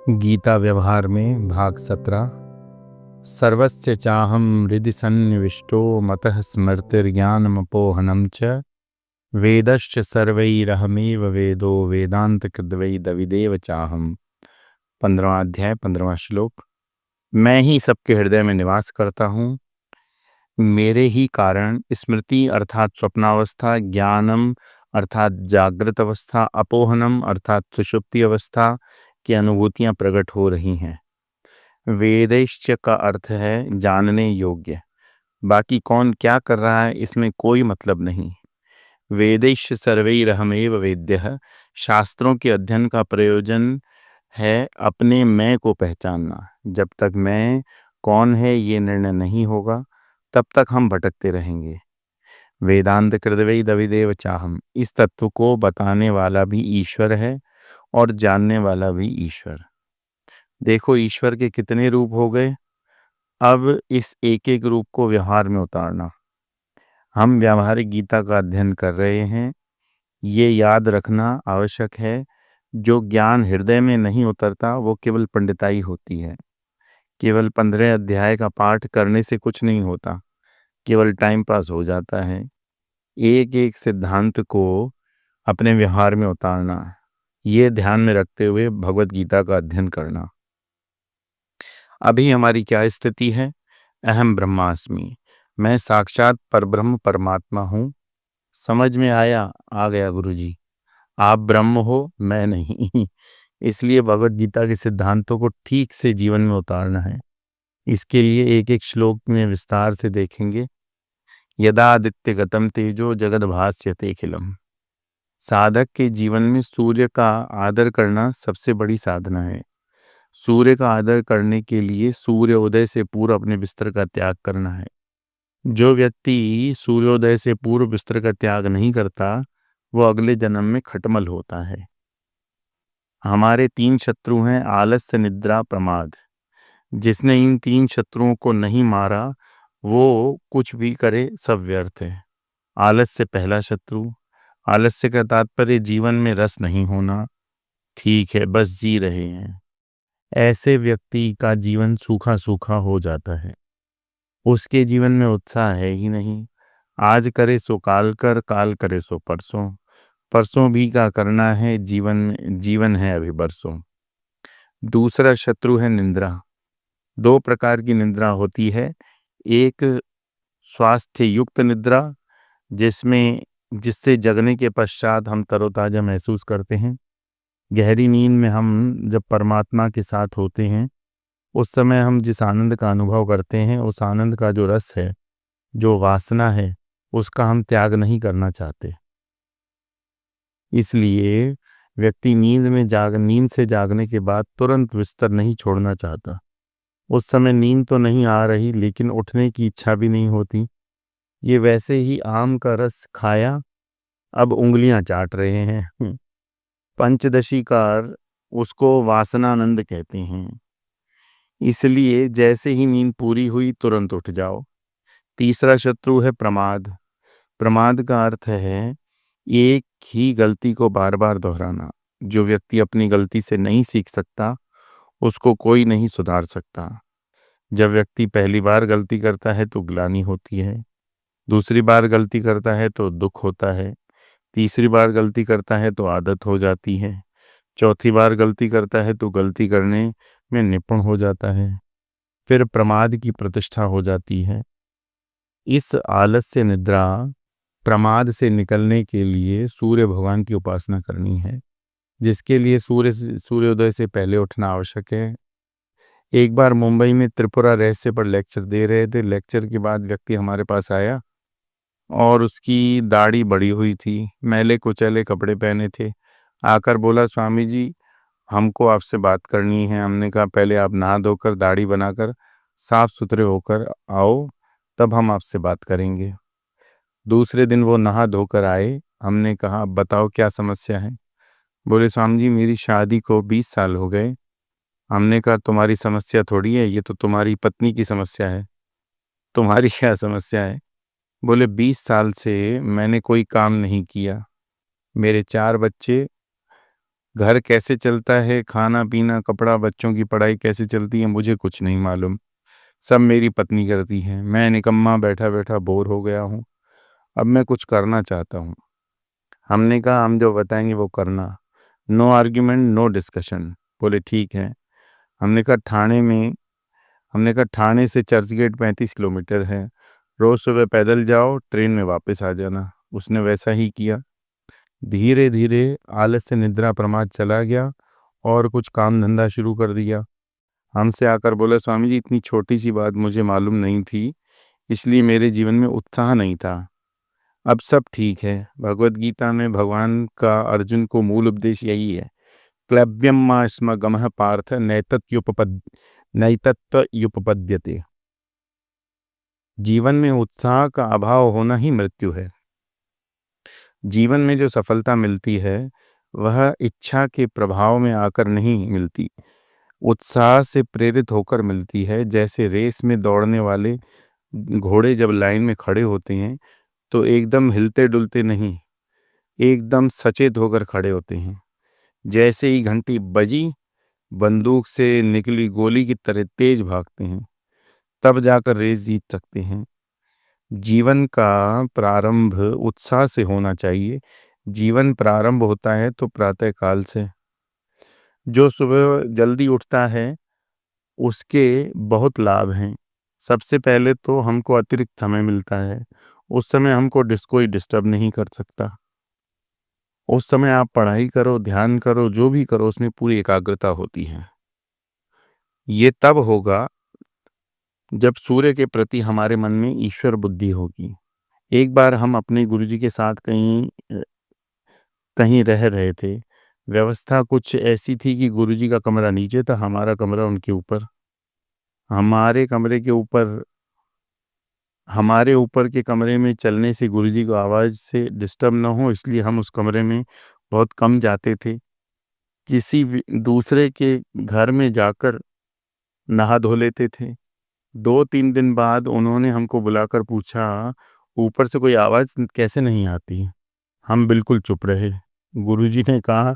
गीता व्यवहार में भाग 17। सर्वस्य चाहम हृदि सन्निविष्टो मतः स्मृतिर्ज्ञानमपोहनं च वेदश्च सर्वैरहमेव वेदो वेदांतकृद्वैदविदेव चाहम। 15वां अध्याय 15वां श्लोक। मैं ही सबके हृदय में निवास करता हूँ। मेरे ही कारण स्मृति अर्थात स्वप्नावस्था, ज्ञानम अर्थात जागृत अवस्था, अपोहनम अर्थात सुषुप्ति अवस्था की अनुभूतियां प्रकट हो रही हैं। वेदैश्च का अर्थ है जानने योग्य। बाकी कौन क्या कर रहा है इसमें कोई मतलब नहीं। वेदैश्च सर्वैरहमेव वेद्यः, शास्त्रों के अध्ययन का प्रयोजन है अपने मैं को पहचानना। जब तक मैं कौन है ये निर्णय नहीं होगा तब तक हम भटकते रहेंगे। वेदांत कृद्वैदविदेव चाहम, इस तत्व को बताने वाला भी ईश्वर है और जानने वाला भी ईश्वर। देखो ईश्वर के कितने रूप हो गए। अब इस एक एक रूप को व्यवहार में उतारना। हम व्यावहारिक गीता का अध्ययन कर रहे हैं, ये याद रखना आवश्यक है। जो ज्ञान हृदय में नहीं उतरता वो केवल पंडिताई होती है। केवल 15 अध्याय का पाठ करने से कुछ नहीं होता, केवल टाइम पास हो जाता है। एक एक सिद्धांत को अपने व्यवहार में उतारना, ये ध्यान में रखते हुए भगवत गीता का अध्ययन करना। अभी हमारी क्या स्थिति है? अहम ब्रह्मास्मि, मैं साक्षात परब्रह्म परमात्मा हूँ। समझ में आया? आ गया गुरुजी। आप ब्रह्म हो, मैं नहीं। इसलिए भगवत गीता के सिद्धांतों को ठीक से जीवन में उतारना है। इसके लिए एक एक श्लोक में विस्तार से देखेंगे। यदा आदित्य गतम तेजो जगद भास्यते खिलम। साधक के जीवन में सूर्य का आदर करना सबसे बड़ी साधना है। सूर्य का आदर करने के लिए सूर्य उदय से पूर्व अपने बिस्तर का त्याग करना है। जो व्यक्ति सूर्योदय से पूर्व बिस्तर का त्याग नहीं करता वो अगले जन्म में खटमल होता है। हमारे 3 शत्रु हैं, आलस्य, निद्रा, प्रमाद। जिसने इन 3 शत्रुओं को नहीं मारा वो कुछ भी करे सब व्यर्थ है। आलस्य पहला शत्रु। आलस्य का तात्पर्य जीवन में रस नहीं होना। ठीक है, बस जी रहे हैं। ऐसे व्यक्ति का जीवन सूखा सूखा हो जाता है। उसके जीवन में उत्साह है ही नहीं। आज करे सो काल कर, काल करे सो परसों, परसों भी का करना है, जीवन है अभी बरसों। दूसरा शत्रु है निंद्रा। 2 प्रकार की निंद्रा होती है। एक स्वास्थ्य युक्त निद्रा, जिससे जगने के पश्चात हम तरोताजा महसूस करते हैं। गहरी नींद में हम जब परमात्मा के साथ होते हैं उस समय हम जिस आनंद का अनुभव करते हैं, उस आनंद का जो रस है, जो वासना है, उसका हम त्याग नहीं करना चाहते। इसलिए व्यक्ति नींद से जागने के बाद तुरंत बिस्तर नहीं छोड़ना चाहता। उस समय नींद तो नहीं आ रही लेकिन उठने की इच्छा भी नहीं होती। ये वैसे ही आम का रस खाया, अब उंगलियां चाट रहे हैं। पंचदशीकार उसको वासनानंद कहते हैं। इसलिए जैसे ही नींद पूरी हुई तुरंत उठ जाओ। तीसरा शत्रु है प्रमाद। प्रमाद का अर्थ है एक ही गलती को बार बार दोहराना। जो व्यक्ति अपनी गलती से नहीं सीख सकता उसको कोई नहीं सुधार सकता। जब व्यक्ति पहली बार गलती करता है तो ग्लानि होती है, दूसरी बार गलती करता है तो दुख होता है, तीसरी बार गलती करता है तो आदत हो जाती है, चौथी बार गलती करता है तो गलती करने में निपुण हो जाता है, फिर प्रमाद की प्रतिष्ठा हो जाती है। इस आलस्य निद्रा प्रमाद से निकलने के लिए सूर्य भगवान की उपासना करनी है, जिसके लिए सूर्योदय से पहले उठना आवश्यक है। एक बार मुंबई में त्रिपुरा रहस्य पर लेक्चर दे रहे थे। लेक्चर के बाद व्यक्ति हमारे पास आया और उसकी दाढ़ी बढ़ी हुई थी, मैले कुचैले कपड़े पहने थे। आकर बोला, स्वामी जी हमको आपसे बात करनी है। हमने कहा पहले आप नहा धोकर दाढ़ी बनाकर साफ सुथरे होकर आओ, तब हम आपसे बात करेंगे। दूसरे दिन वो नहा धोकर आए। हमने कहा बताओ क्या समस्या है। बोले स्वामी जी मेरी शादी को 20 साल हो गए। हमने कहा तुम्हारी समस्या थोड़ी है, ये तो तुम्हारी पत्नी की समस्या है, तुम्हारी क्या समस्या है। बोले 20 साल से मैंने कोई काम नहीं किया, मेरे 4 बच्चे घर कैसे चलता है, खाना पीना कपड़ा बच्चों की पढ़ाई कैसे चलती है, मुझे कुछ नहीं मालूम। सब मेरी पत्नी करती है। मैं निकम्मा बैठा बैठा बोर हो गया हूँ। अब मैं कुछ करना चाहता हूँ। हमने कहा हम जो बताएंगे वो करना। No argument no discussion. बोले ठीक है। हमने कहा हमने कहा ठाणे से चर्चगेट 35 किलोमीटर है। रोज सुबह पैदल जाओ, ट्रेन में वापस आ जाना। उसने वैसा ही किया। धीरे धीरे आलस से निद्रा प्रमाद चला गया और कुछ काम धंधा शुरू कर दिया। हमसे आकर बोला, स्वामी जी इतनी छोटी सी बात मुझे मालूम नहीं थी, इसलिए मेरे जीवन में उत्साह नहीं था। अब सब ठीक है। भगवत गीता में भगवान का अर्जुन को मूल उपदेश यही है, क्लव्यम मा स्म गमः पार्थ नैतत्युपपद्यते। जीवन में उत्साह का अभाव होना ही मृत्यु है। जीवन में जो सफलता मिलती है वह इच्छा के प्रभाव में आकर नहीं मिलती, उत्साह से प्रेरित होकर मिलती है। जैसे रेस में दौड़ने वाले घोड़े जब लाइन में खड़े होते हैं तो एकदम हिलते डुलते नहीं, एकदम सचेत होकर खड़े होते हैं। जैसे ही घंटी बजी, बंदूक से निकली गोली की तरह तेज भागते हैं, तब जाकर रेस जीत सकते हैं। जीवन का प्रारंभ उत्साह से होना चाहिए। जीवन प्रारंभ होता है तो प्रातः काल से। जो सुबह जल्दी उठता है उसके बहुत लाभ हैं। सबसे पहले तो हमको अतिरिक्त समय मिलता है। उस समय हमको कोई डिस्टर्ब नहीं कर सकता। उस समय आप पढ़ाई करो, ध्यान करो, जो भी करो उसमें पूरी एकाग्रता होती है। ये तब होगा जब सूर्य के प्रति हमारे मन में ईश्वर बुद्धि होगी। एक बार हम अपने गुरुजी के साथ कहीं रह रहे थे। व्यवस्था कुछ ऐसी थी कि गुरुजी का कमरा नीचे था, हमारा कमरा उनके ऊपर। हमारे कमरे के ऊपर हमारे ऊपर के कमरे में चलने से गुरुजी को आवाज़ से डिस्टर्ब ना हो, इसलिए हम उस कमरे में बहुत कम जाते थे। दूसरे के घर में जाकर नहा धो लेते थे। 2-3 दिन बाद उन्होंने हमको बुलाकर पूछा, ऊपर से कोई आवाज़ कैसे नहीं आती? हम बिल्कुल चुप रहे। गुरुजी ने कहा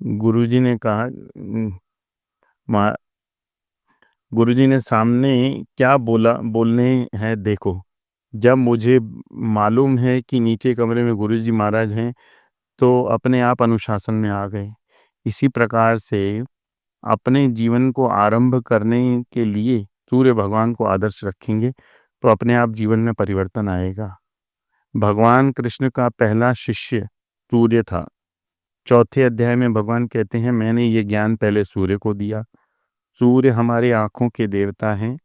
गुरुजी ने कहा मा गुरुजी ने सामने क्या बोलने हैं देखो। जब मुझे मालूम है कि नीचे कमरे में गुरुजी महाराज हैं, तो अपने आप अनुशासन में आ गए। इसी प्रकार से अपने जीवन को आरंभ करने के लिए सूर्य भगवान को आदर्श रखेंगे तो अपने आप जीवन में परिवर्तन आएगा। भगवान कृष्ण का पहला शिष्य सूर्य था। चौथे अध्याय में भगवान कहते हैं, मैंने ये ज्ञान पहले सूर्य को दिया। सूर्य हमारे आँखों के देवता हैं।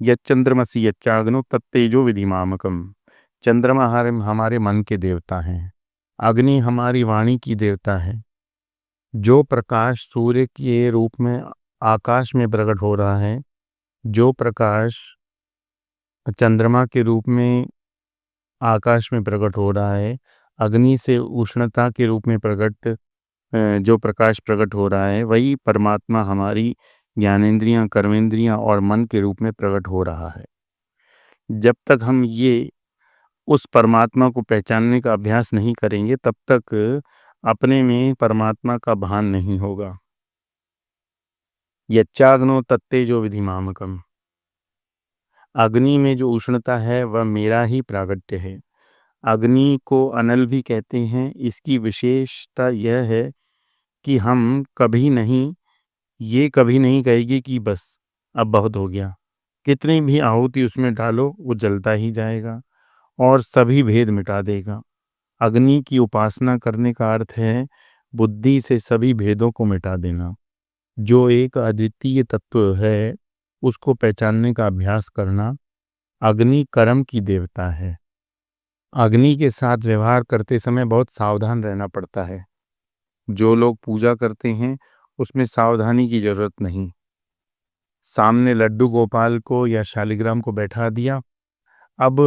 यच्चंद्रमसि यच्चाग्नो तत्तेजो विधिमामकम। चंद्रमा हमारे मन के देवता हैं। अग्नि हमारी वाणी की देवता है। जो प्रकाश सूर्य के रूप में आकाश में प्रकट हो रहा है, जो प्रकाश चंद्रमा के रूप में आकाश में प्रकट हो रहा है, अग्नि से उष्णता के रूप में जो प्रकाश प्रकट हो रहा है, वही परमात्मा हमारी ज्ञानेंद्रियां, कर्मेंद्रियां और मन के रूप में प्रकट हो रहा है। जब तक हम उस परमात्मा को पहचानने का अभ्यास नहीं करेंगे, तब तक अपने में परमात्मा का भान नहीं होगा। यच्चाग्नो तत्तेजो विधिमामकम। अग्नि में जो उष्णता है वह मेरा ही प्रागट्य है। अग्नि को अनल भी कहते हैं। इसकी विशेषता यह है कि ये कभी नहीं कहेगी कि बस अब बहुत हो गया। कितनी भी आहुति उसमें डालो वो जलता ही जाएगा और सभी भेद मिटा देगा। अग्नि की उपासना करने का अर्थ है बुद्धि से सभी भेदों को मिटा देना। जो एक अद्वितीय तत्व है उसको पहचानने का अभ्यास करना। अग्नि कर्म की देवता है। अग्नि के साथ व्यवहार करते समय बहुत सावधान रहना पड़ता है। जो लोग पूजा करते हैं उसमें सावधानी की जरूरत नहीं। सामने लड्डू गोपाल को या शालिग्राम को बैठा दिया, अब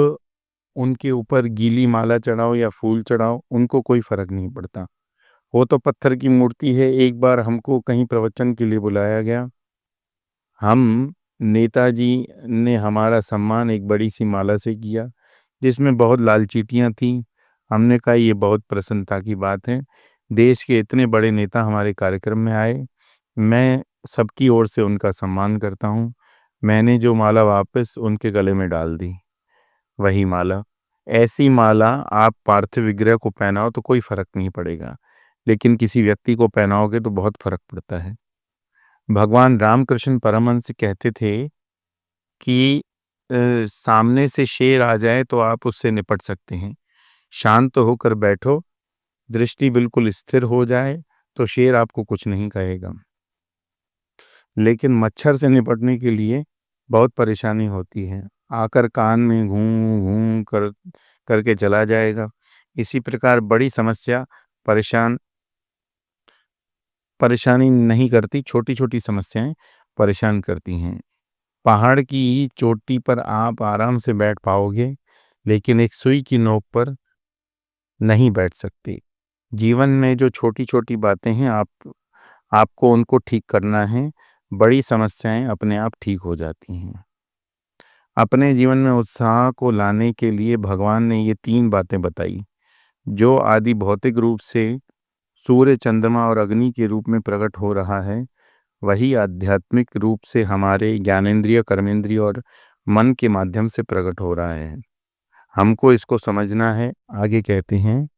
उनके ऊपर गीली माला चढ़ाओ या फूल चढ़ाओ, उनको कोई फर्क नहीं पड़ता। वो तो पत्थर की मूर्ति है। एक बार हमको कहीं प्रवचन के लिए बुलाया गया। हम नेताजी ने हमारा सम्मान एक बड़ी सी माला से किया जिसमें बहुत लाल चींटियां थीं। हमने कहा ये बहुत प्रसन्नता की बात है। देश के इतने बड़े नेता हमारे कार्यक्रम में आए, मैं सबकी ओर से उनका सम्मान करता हूँ। मैंने जो माला वापस उनके गले में डाल दी, वही माला। ऐसी माला आप पार्थिव विग्रह को पहनाओ तो कोई फर्क नहीं पड़ेगा, लेकिन किसी व्यक्ति को पहनाओगे तो बहुत फर्क पड़ता है। भगवान रामकृष्ण परमहंस कहते थे कि सामने से शेर आ जाए तो आप उससे निपट सकते हैं। शांत होकर बैठो, दृष्टि बिल्कुल स्थिर हो जाए तो शेर आपको कुछ नहीं कहेगा। लेकिन मच्छर से निपटने के लिए बहुत परेशानी होती है। आकर कान में घूं घूं करके चला जाएगा। इसी प्रकार बड़ी समस्या परेशानी नहीं करती, छोटी छोटी समस्याएं परेशान करती हैं। पहाड़ की चोटी पर आप आराम से बैठ पाओगे, लेकिन एक सुई की नोक पर नहीं बैठ सकते। जीवन में जो छोटी छोटी बातें हैं, आपको उनको ठीक करना है। बड़ी समस्याएं अपने आप ठीक हो जाती हैं। अपने जीवन में उत्साह को लाने के लिए भगवान ने ये 3 बातें बताई। जो आदि भौतिक रूप से सूर्य, चंद्रमा और अग्नि के रूप में प्रकट हो रहा है, वही आध्यात्मिक रूप से हमारे ज्ञानेंद्रिय, कर्मेंद्रिय और मन के माध्यम से प्रकट हो रहा है। हमको इसको समझना है। आगे कहते हैं,